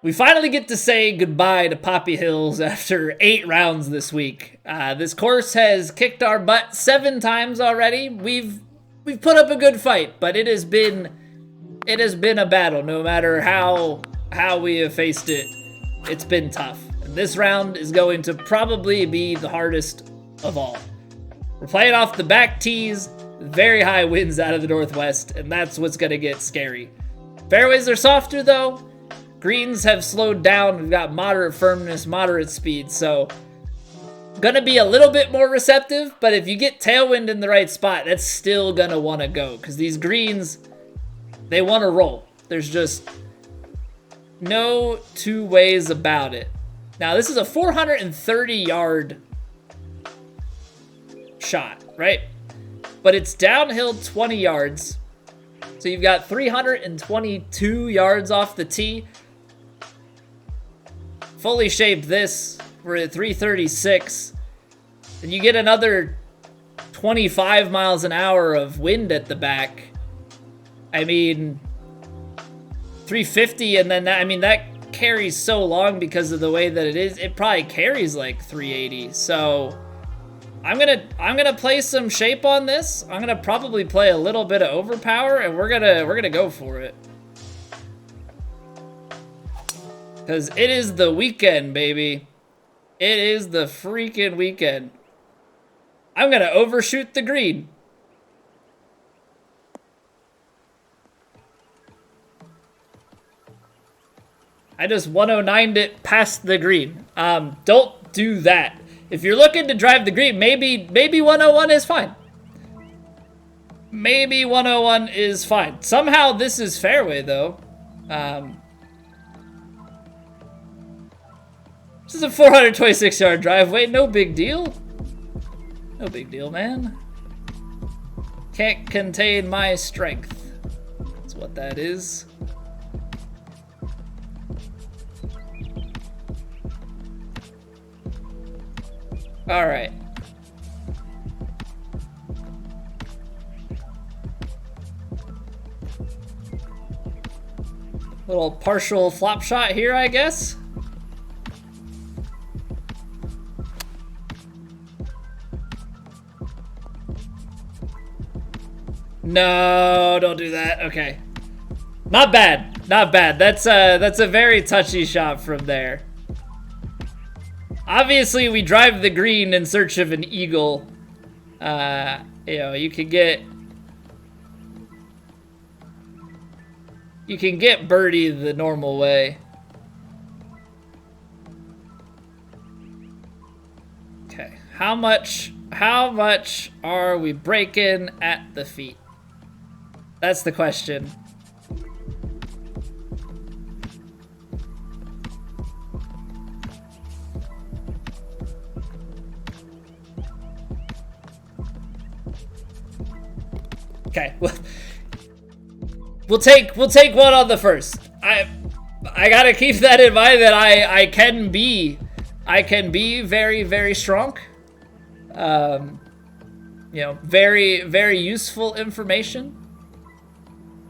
We finally get to say goodbye to Poppy Hills after 8 rounds this week. This course has kicked our butt 7 times already. We've put up a good fight, but it has been a battle. No matter how we have faced it, it's been tough. And this round is going to probably be the hardest of all. We're playing off the back tees, very high winds out of the northwest, and that's what's gonna get scary. Fairways are softer though. Greens have slowed down. We've got moderate firmness, moderate speed, so gonna be a little bit more receptive, but if you get tailwind in the right spot, that's still gonna wanna go, because these greens, they wanna roll. There's just no two ways about it. Now, this is a 430-yard shot, right? But it's downhill 20 yards, so you've got 322 yards off the tee. Fully shaped this, we're at 336, and you get another 25 miles an hour of wind at the back. I mean, 350, and then that carries so long because of the way that it is. It probably carries like 380. So I'm gonna play some shape on this. I'm gonna probably play a little bit of overpower, and we're gonna go for it. Because it is the weekend, baby. It is the freaking weekend. I'm gonna overshoot the green. I just 109'd it past the green. Don't do that. If you're looking to drive the green, maybe 101 is fine. Maybe 101 is fine. Somehow this is fairway though. This is a 426-yard driveway. No big deal. No big deal, man. Can't contain my strength. That's what that is. All right. Little partial flop shot here, I guess. No, don't do that. Okay. Not bad. Not bad. That's a very touchy shot from there. Obviously, we drive the green in search of an eagle. You know, you can get birdie the normal way. Okay, how much are we breaking at the feet? That's the question. Okay, we'll take one on the first. I gotta keep that in mind that I can be very, very strong. You know, very, very useful information.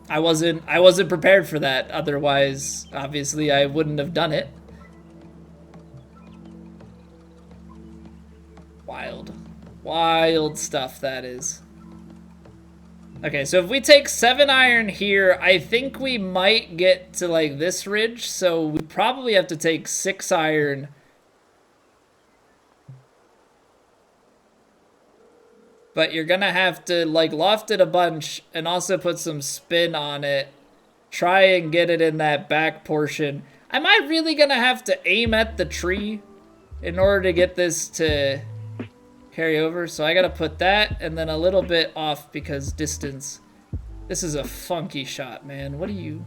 I wasn't prepared for that. Otherwise, obviously, I wouldn't have done it. Wild stuff that is. Okay, so if we take 7-iron here, I think we might get to like this ridge, so we probably have to take 6-iron. But you're gonna have to like loft it a bunch and also put some spin on it. Try and get it in that back portion. Am I really gonna have to aim at the tree in order to get this to carry over? So I gotta put that and then a little bit off because distance. This is a funky shot, man. What are you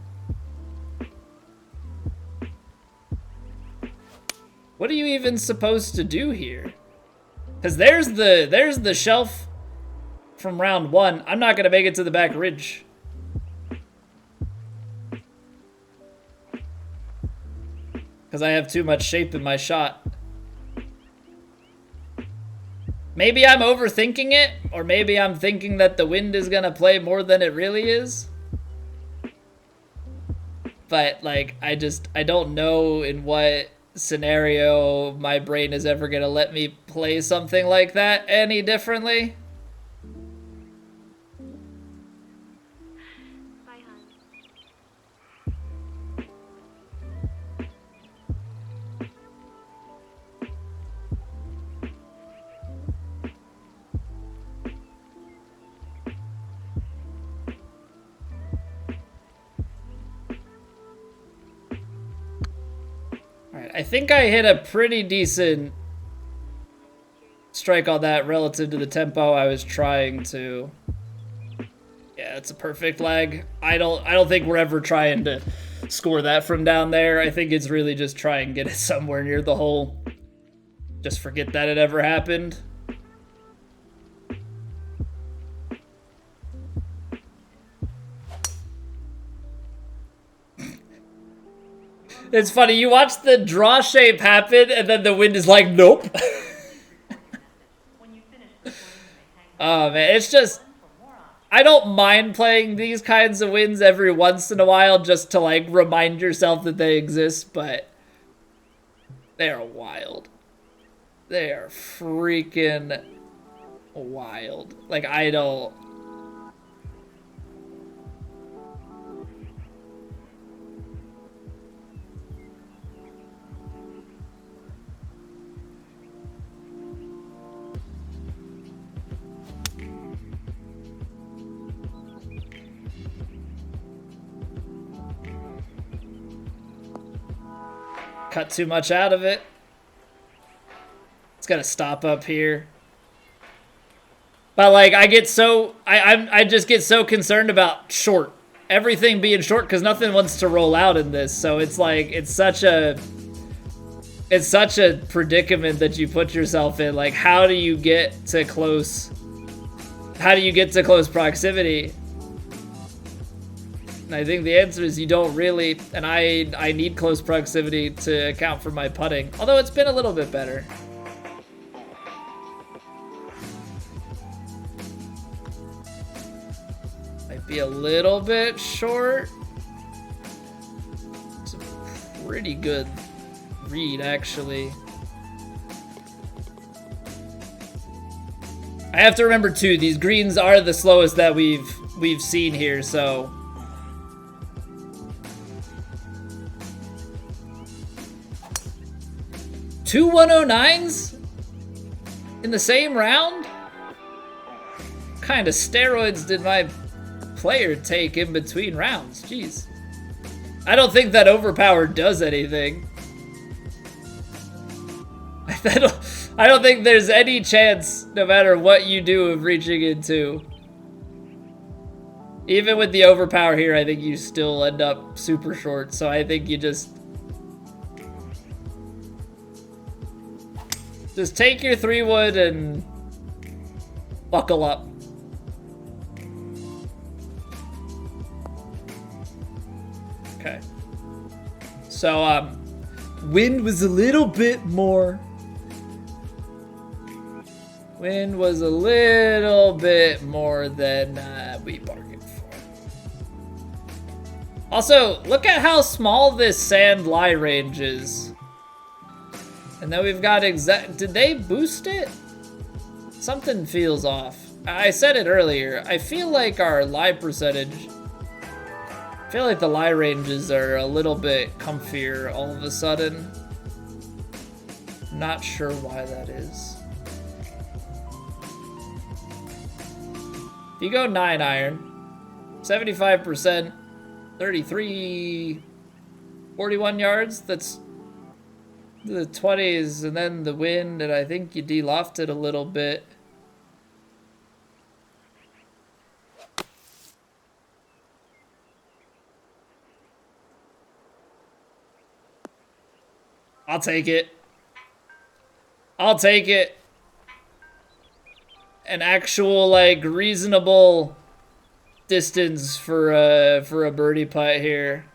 even supposed to do here? Because there's the shelf from round 1. I'm not gonna make it to the back ridge. Because I have too much shape in my shot. Maybe I'm overthinking it, or maybe I'm thinking that the wind is gonna play more than it really is. But like, I don't know in what scenario my brain is ever gonna let me play something like that any differently. I think I hit a pretty decent strike on that relative to the tempo I was trying to. Yeah, it's a perfect lag. I don't think we're ever trying to score that from down there. I think it's really just try and get it somewhere near the hole. Just forget that it ever happened. It's funny, you watch the draw shape happen, and then the wind is like, nope. Oh, man, it's just... I don't mind playing these kinds of winds every once in a while just to, like, remind yourself that they exist, but... they are wild. They are freaking wild. Like, I don't... cut too much out of it. It's gotta stop up here. But like, I get so I just get so concerned about short, everything being short, because nothing wants to roll out in this. So it's like it's such a predicament that you put yourself in. Like, how do you get to close? How do you get to close proximity? And I think the answer is you don't really, and I need close proximity to account for my putting. Although it's been a little bit better. Might be a little bit short. It's a pretty good read, actually. I have to remember too, these greens are the slowest that we've seen here, so. Two 109s in the same round? What kind of steroids did my player take in between rounds? Jeez. I don't think that overpower does anything. I don't think there's any chance, no matter what you do, of reaching into. Even with the overpower here, I think you still end up super short, so I think you just take your 3-wood and buckle up. Okay. So, wind was a little bit more. Wind was a little bit more than we bargained for. Also, look at how small this sand lie range is. And then we've got did they boost it? Something feels off. I said it earlier. I feel like our lie percentage, I feel like the lie ranges are a little bit comfier all of a sudden. Not sure why that is. If you go 9 iron, 75%, 33, 41 yards, that's the 20s, and then the wind, and I think you de-lofted a little bit. I'll take it. I'll take it. An actual, like, reasonable distance for a birdie putt here.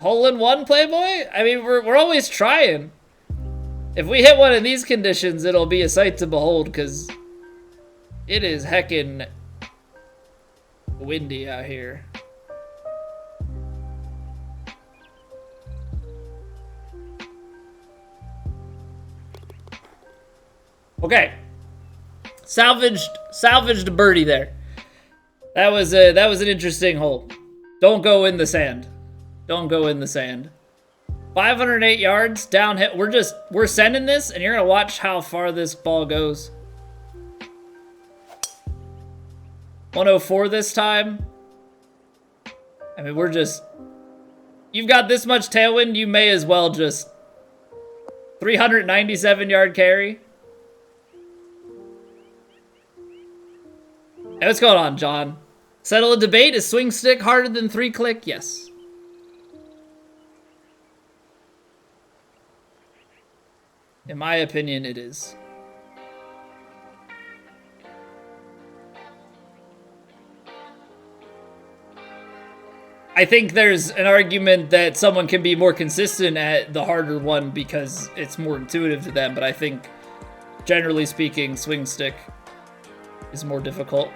Hole in one, Playboy? I mean, we're always trying. If we hit one in these conditions, it'll be a sight to behold, because it is heckin' windy out here. Okay. Salvaged a birdie there. That was an interesting hole. Don't go in the sand. Don't go in the sand. 508 yards downhill. We're sending this, and you're gonna watch how far this ball goes. 104 this time. I mean, you've got this much tailwind, you may as well just 397 yard carry. Hey, what's going on, John? Settle a debate. Is swing stick harder than 3-click? Yes. In my opinion, it is. I think there's an argument that someone can be more consistent at the harder one because it's more intuitive to them, but I think, generally speaking, swing stick is more difficult.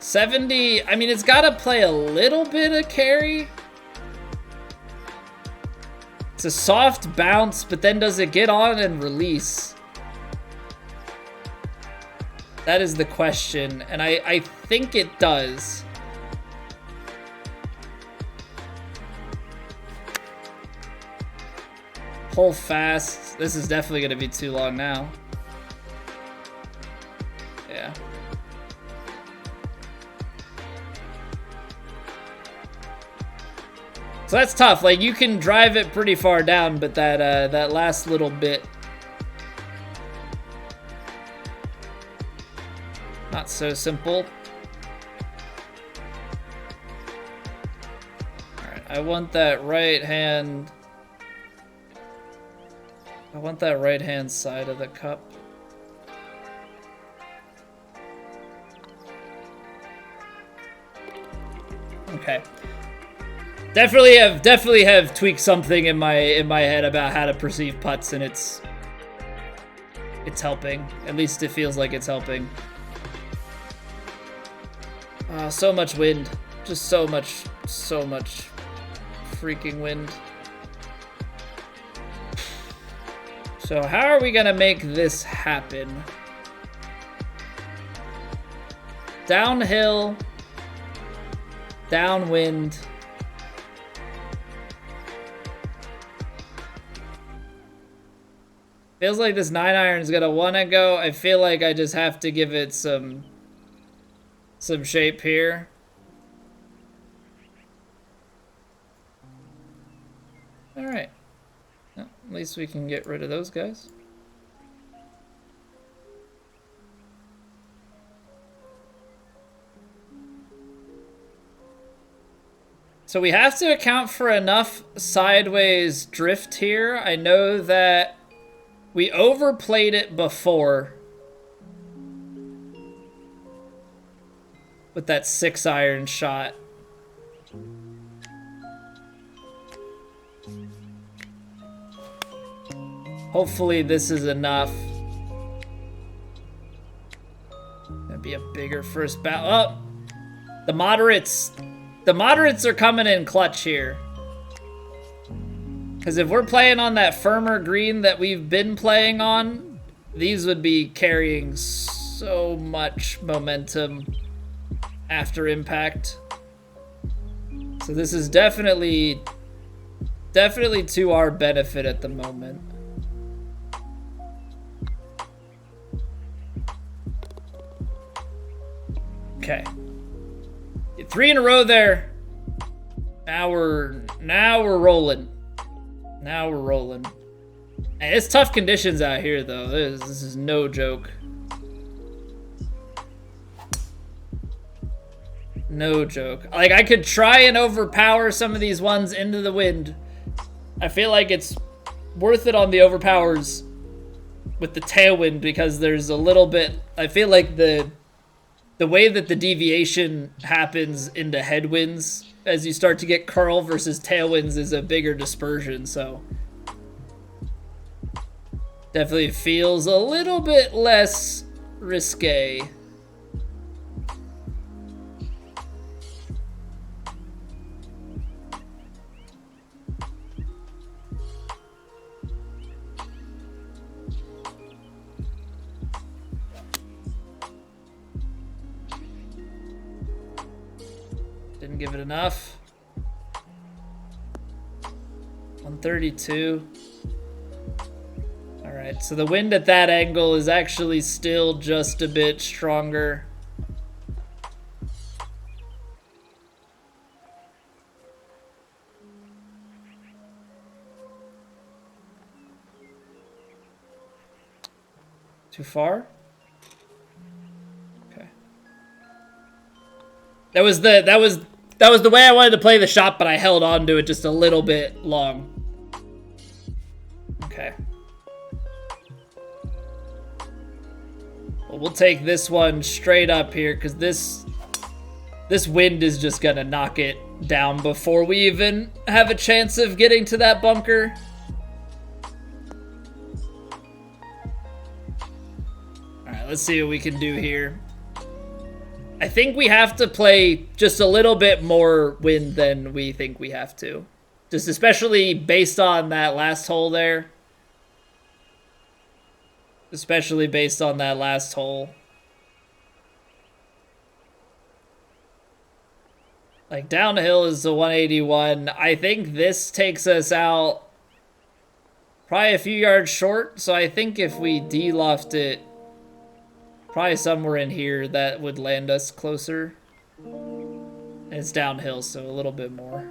70, I mean, it's got to play a little bit of carry. It's a soft bounce, but then does it get on and release? That is the question, and I think it does. Pull fast. This is definitely going to be too long now. Yeah. So that's tough. Like, you can drive it pretty far down, but that last little bit, not so simple. All right, I want that right hand. I want that right hand side of the cup. Okay. Definitely have tweaked something in my head about how to perceive putts, and it's helping. At least it feels like it's helping. So much wind. Just so much freaking wind. So how are we gonna make this happen? Downhill, downwind. Feels like this 9-iron's gonna wanna go. I feel like I just have to give it some shape here. All right. Well, at least we can get rid of those guys. So we have to account for enough sideways drift here. I know that we overplayed it before with that 6-iron shot. Hopefully this is enough. That'd be a bigger first bat. Oh, the moderates are coming in clutch here. Because if we're playing on that firmer green that we've been playing on, these would be carrying so much momentum after impact. So this is definitely to our benefit at the moment. Okay. 3 in a row there. Now we're rolling. Now we're rolling. And it's tough conditions out here, though. This is no joke. No joke. Like, I could try and overpower some of these ones into the wind. I feel like it's worth it on the overpowers with the tailwind because there's a little bit... I feel like the way that the deviation happens into headwinds as you start to get curl versus tailwinds is a bigger dispersion, so definitely feels a little bit less risque. Didn't give it enough. 132. All right, so the wind at that angle is actually still just a bit stronger. Too far? Okay. That was the way I wanted to play the shot, but I held on to it just a little bit long. Okay. Well, we'll take this one straight up here because this wind is just gonna knock it down before we even have a chance of getting to that bunker. Let's see what we can do here. I think we have to play just a little bit more wind than we think we have to. Just especially based on that last hole there. Especially based on that last hole. Like downhill is the 181. I think this takes us out probably a few yards short. So I think if we de-loft it, probably somewhere in here that would land us closer. And it's downhill, so a little bit more.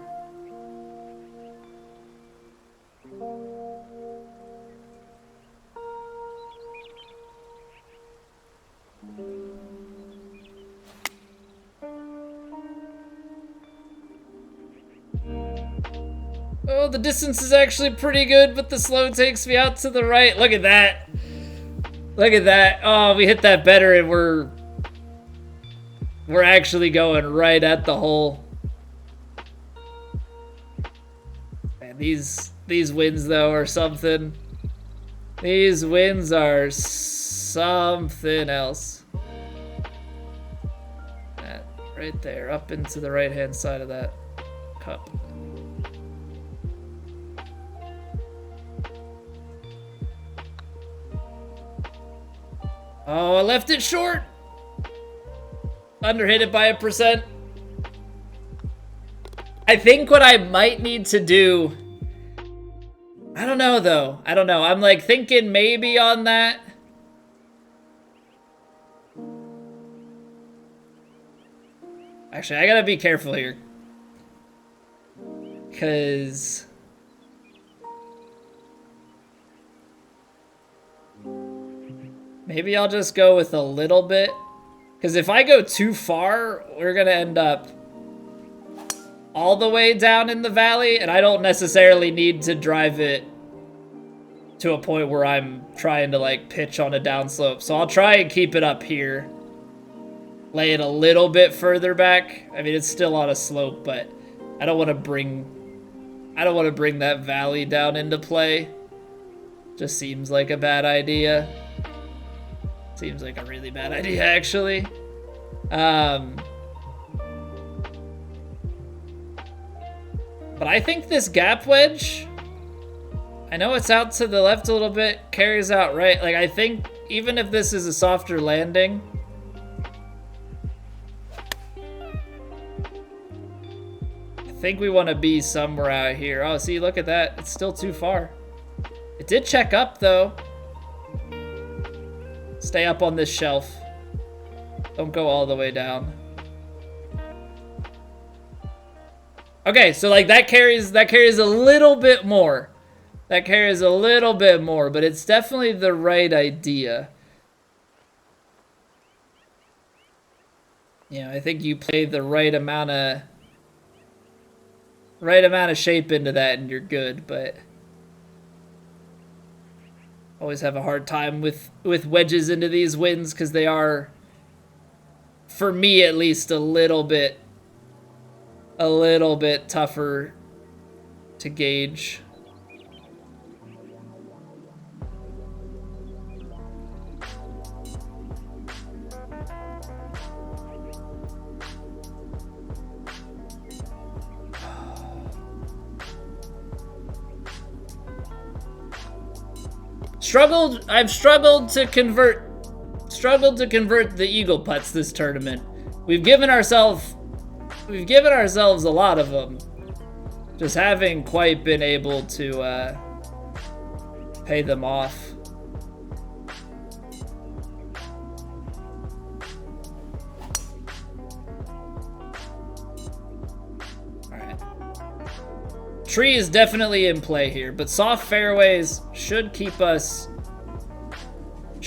Oh, the distance is actually pretty good, but the slow takes me out to the right. Look at that. Look at that. Oh, we hit that better and we're actually going right at the hole. Man, these wins though are something. These wins are something else. That right there, up into the right-hand side of that cup. Oh, I left it short. Underhit it by 1%. I think what I might need to do... I don't know, though. I don't know. I'm, like, thinking maybe on that. Actually, I gotta be careful here. Because... maybe I'll just go with a little bit. Because if I go too far, we're going to end up all the way down in the valley. And I don't necessarily need to drive it to a point where I'm trying to, like, pitch on a downslope. So I'll try and keep it up here. Lay it a little bit further back. I mean, it's still on a slope, but I don't want to bring that valley down into play. Just seems like a bad idea. Seems like a really bad idea, actually. But I think this gap wedge, I know it's out to the left a little bit, carries out right. Like, I think even if this is a softer landing, I think we want to be somewhere out here. Oh, see, look at that. It's still too far. It did check up, though. Stay up on this shelf. Don't go all the way down. Okay, so like that carries a little bit more. That carries a little bit more, but it's definitely the right idea. Yeah, I think you play the right amount of shape into that and you're good, but always have a hard time with wedges into these wins because they are, for me at least, a little bit tougher to gauge. I've struggled to convert the eagle putts this tournament. We've given ourselves we've given ourselves a lot of them. Just haven't quite been able to pay them off. Alright. Tree is definitely in play here, but soft fairways should keep us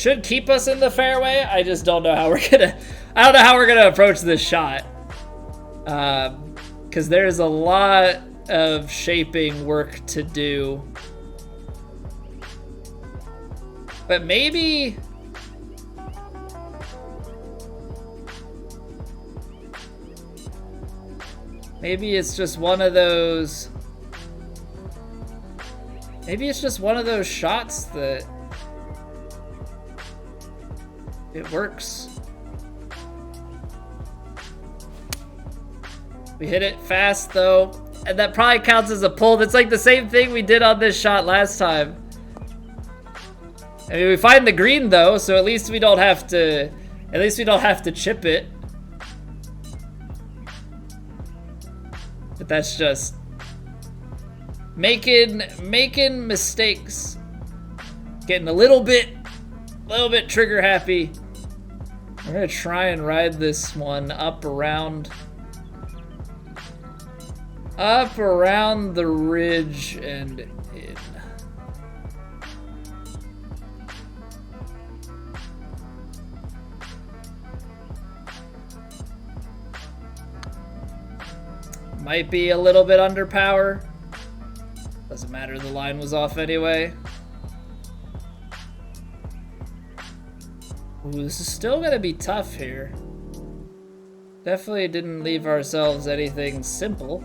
in the fairway. I just don't know how we're gonna approach this shot. Because there's a lot of shaping work to do. But maybe it's just one of those. Maybe it's just one of those shots that it works. We hit it fast though, and that probably counts as a pull. That's like the same thing we did on this shot last time. I mean, we find the green though, so at least we don't have to chip it. But that's just making mistakes. Getting a little bit trigger happy. We're gonna try and ride this one up around the ridge and in. Might be a little bit under power. Doesn't matter, the line was off anyway. Ooh, this is still gonna be tough here. Definitely didn't leave ourselves anything simple.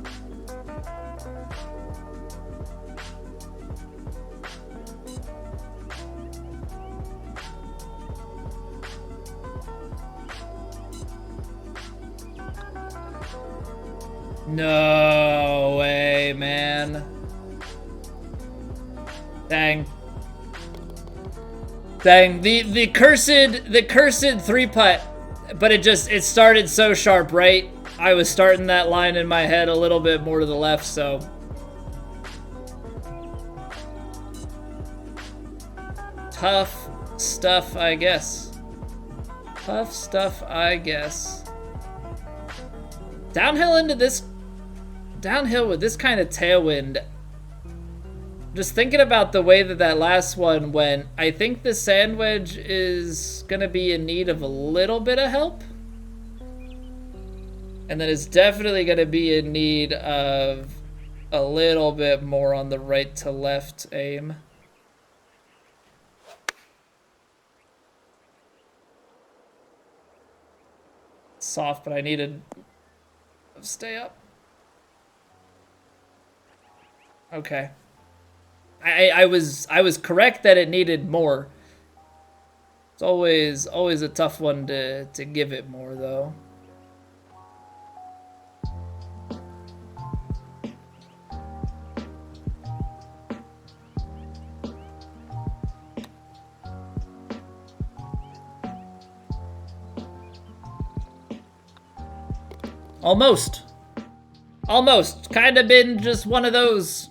No way, man. Dang. Dang, the cursed three-putt, but it started so sharp, right? I was starting that line in my head a little bit more to the left, so. Tough stuff, I guess. Tough stuff, I guess. Downhill with this kind of tailwind. Just thinking about the way that last one went, I think the sand wedge is gonna be in need of a little bit of help. And then it's definitely gonna be in need of a little bit more on the right to left aim. Soft, but I needed to stay up. Okay. I was correct that it needed more. It's always a tough one to give it more though. Almost kind of been just one of those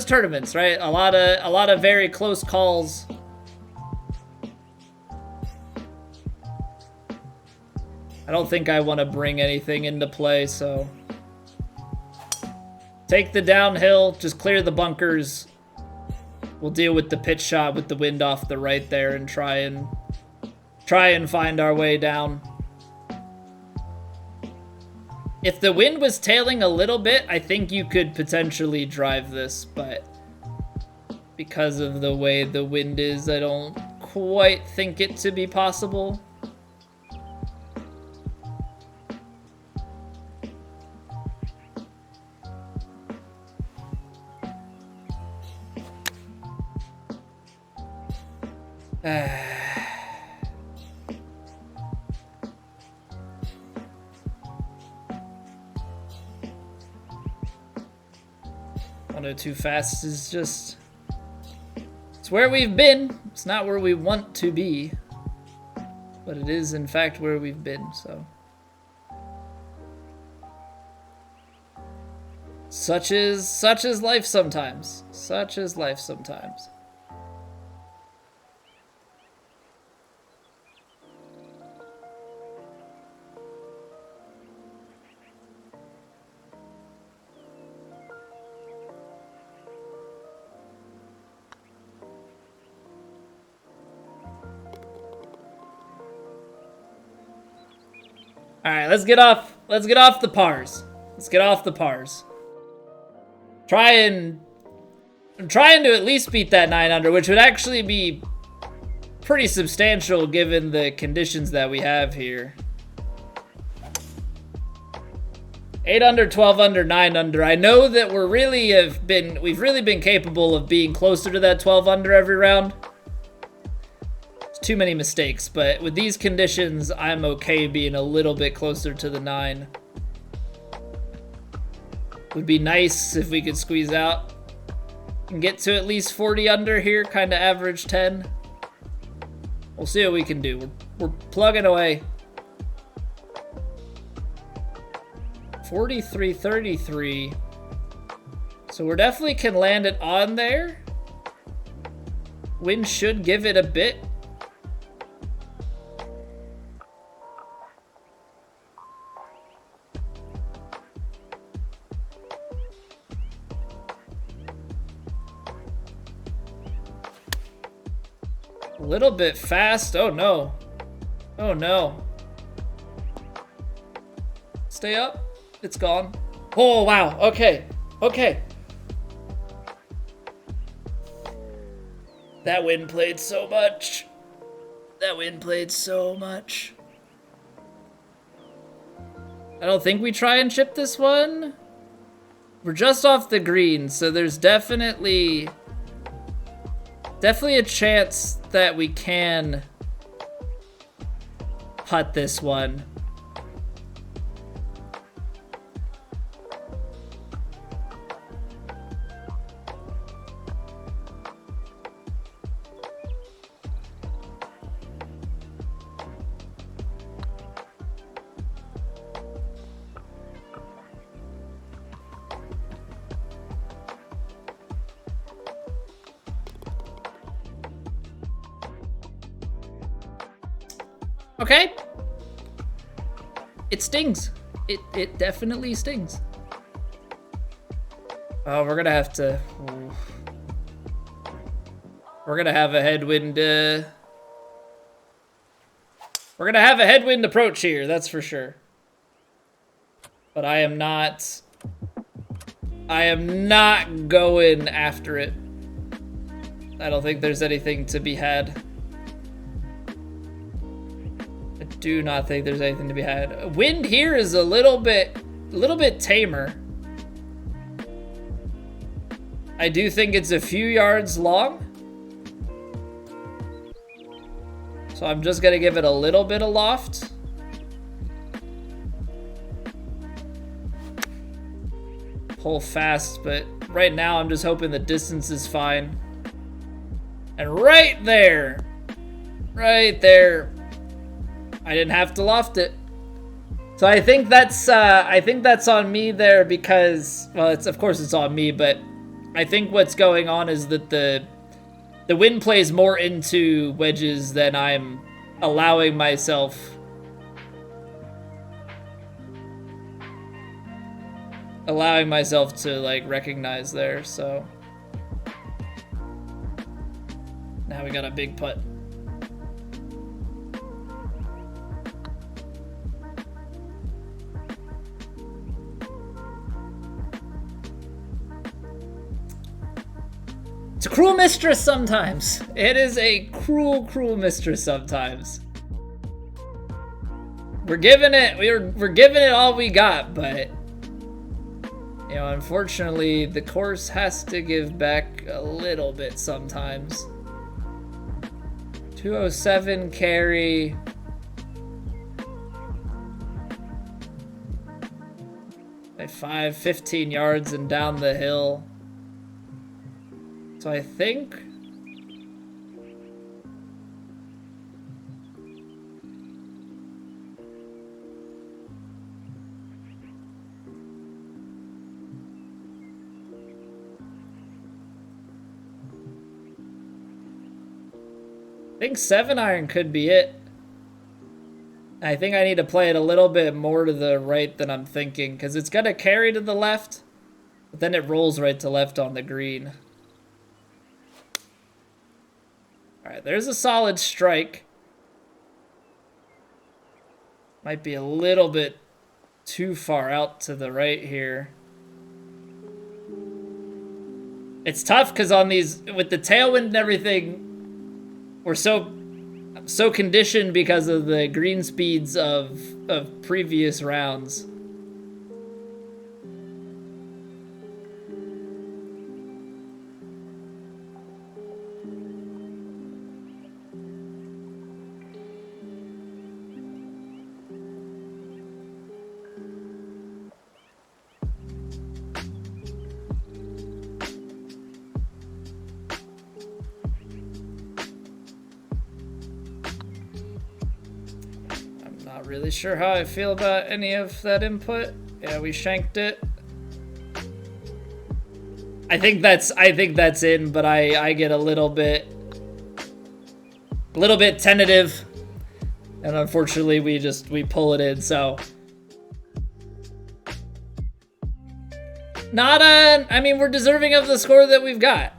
tournaments, right? A lot of very close calls. I don't think I want to bring anything into play, so take the downhill, just clear the bunkers. We'll deal with the pitch shot with the wind off the right there and try and find our way down. If the wind was tailing a little bit, I think you could potentially drive this, but because of the way the wind is, I don't quite think it to be possible. Too fast is just, it's where we've been. It's not where we want to be, but it is in fact where we've been, so. Such is life sometimes. Such is life sometimes. All right, let's get off the pars. Let's get off the pars. I'm trying to at least beat that 9 under, which would actually be pretty substantial given the conditions that we have here. 8 under, 12 under, 9 under. I know that we've really been capable of being closer to that 12 under every round. It's too many mistakes, but with these conditions, I'm okay being a little bit closer to the 9. Would be nice if we could squeeze out and get to at least 40 under here, kind of average 10. We'll see what we can do. We're plugging away. 43.33. So we definitely can land it on there. Wind should give it a bit. A little bit fast. Oh no. Oh no. Stay up. It's gone. Oh wow. Okay. Okay. That wind played so much. That wind played so much. I don't think we try and chip this one. We're just off the green, so there's definitely a chance that we can putt this one. Okay. It stings. It definitely stings. Oh, we're gonna have to. We're gonna have a headwind. We're gonna have a headwind approach here. That's for sure. But I am not going after it. I don't think there's anything to be had. I do not think there's anything to be had. Wind here is a little bit tamer. I do think it's a few yards long. So I'm just gonna give it a little bit of loft. Pull fast, but right now I'm just hoping the distance is fine. And right there, I didn't have to loft it. So I think that's on me there because, well, of course it's on me, but I think what's going on is that the wind plays more into wedges than I'm allowing myself to like recognize there. So now we got a big putt. It's a cruel mistress sometimes. It is a cruel, cruel mistress sometimes. We're giving it all we got, but you know, unfortunately, the course has to give back a little bit sometimes. 207 carry. At 15 yards and down the hill. So I think think 7-iron could be it. I think I need to play it a little bit more to the right than I'm thinking, because it's going to carry to the left, but then it rolls right to left on the green. All right, there's a solid strike. Might be a little bit too far out to the right here. It's tough because on these, with the tailwind and everything, we're so conditioned because of the green speeds of previous rounds. Really sure how I feel about any of that input. Yeah, we shanked it. I think that's in, but I get a little bit tentative, and unfortunately we pull it in. So I mean, we're deserving of the score that we've got.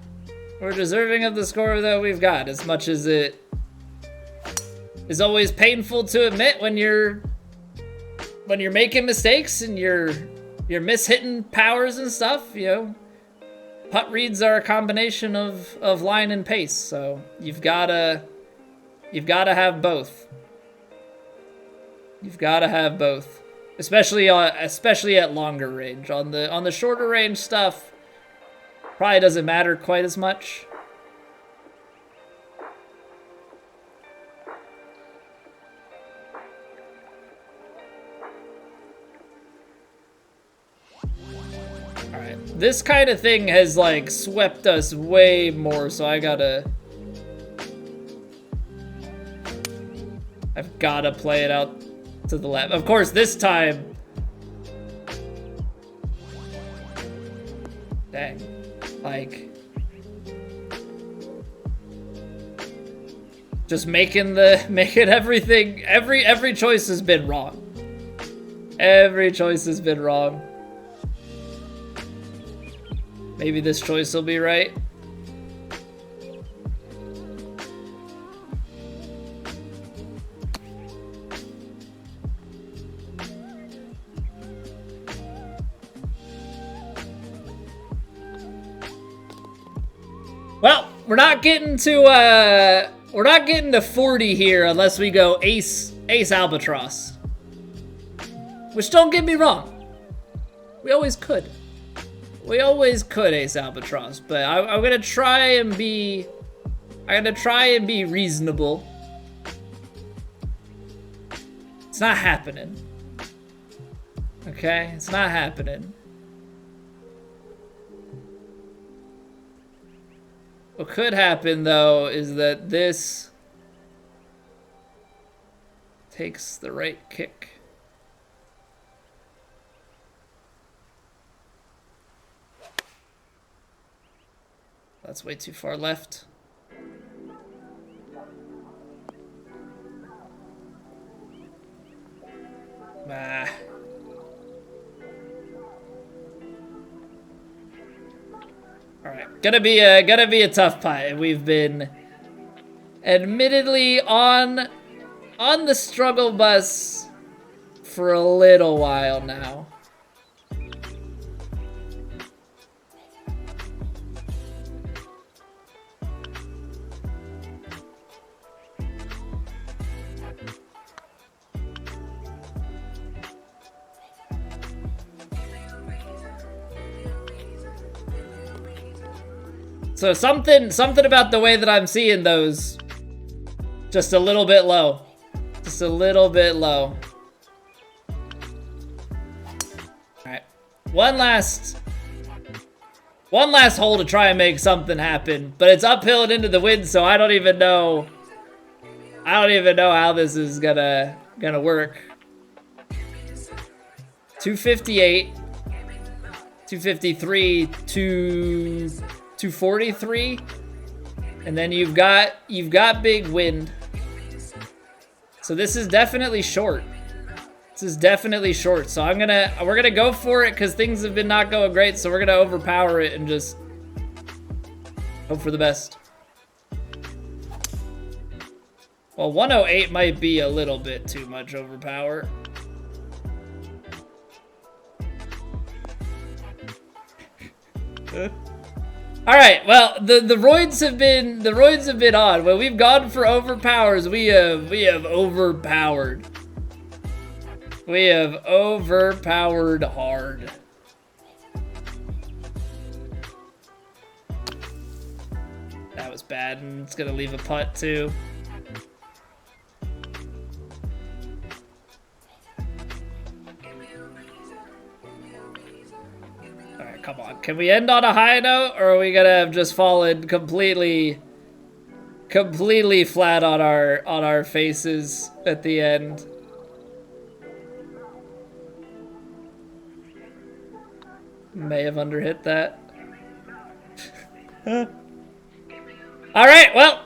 We're deserving of the score that we've got, as much as it is always painful to admit when you're making mistakes and you're mishitting powers and stuff. You know, putt reads are a combination of line and pace, so you've gotta have both. You've gotta have both, especially at longer range. On the shorter range stuff, probably doesn't matter quite as much. This kind of thing has, like, swept us way more, so I've gotta play it out to the left. Of course, this time... Dang. Like... Just making everything... Every choice has been wrong. Every choice has been wrong. Maybe this choice will be right. Well, we're not getting to 40 here unless we go ace albatross. Which, don't get me wrong, we always could. We always could ace albatross, but I'm gonna try and be reasonable. It's not happening. Okay, it's not happening. What could happen though is that this takes the right kick. That's way too far left. Ah. All right, gonna be a tough putt. We've been admittedly on the struggle bus for a little while now. So something about the way that I'm seeing those, just a little bit low. Just a little bit low. Alright. One last hole to try and make something happen. But it's uphill and into the wind, so I don't even know how this is gonna work. 258, 253, 243. And then you've got big wind. So this is definitely short. This is definitely short. So we're gonna go for it because things have been not going great. So we're gonna overpower it and just hope for the best. Well, 108 might be a little bit too much overpower. All right, well, the roids have been on. When we've gone for overpowers, we have overpowered. We have overpowered hard. That was bad, and it's gonna leave a putt too. Come on, can we end on a high note, or are we gonna have just fallen completely flat on our faces at the end? May have underhit that. All right, well,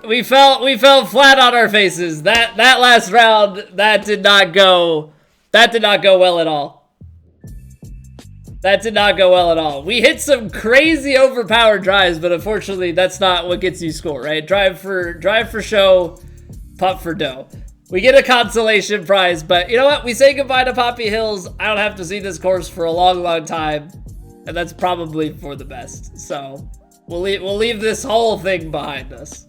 we fell flat on our faces. That last round, that did not go well at all. That did not go well at all. We hit some crazy overpowered drives, but unfortunately, that's not what gets you score, right? Drive for show, putt for dough. We get a consolation prize, but you know what? We say goodbye to Poppy Hills. I don't have to see this course for a long, long time, and that's probably for the best. So we'll leave this whole thing behind us.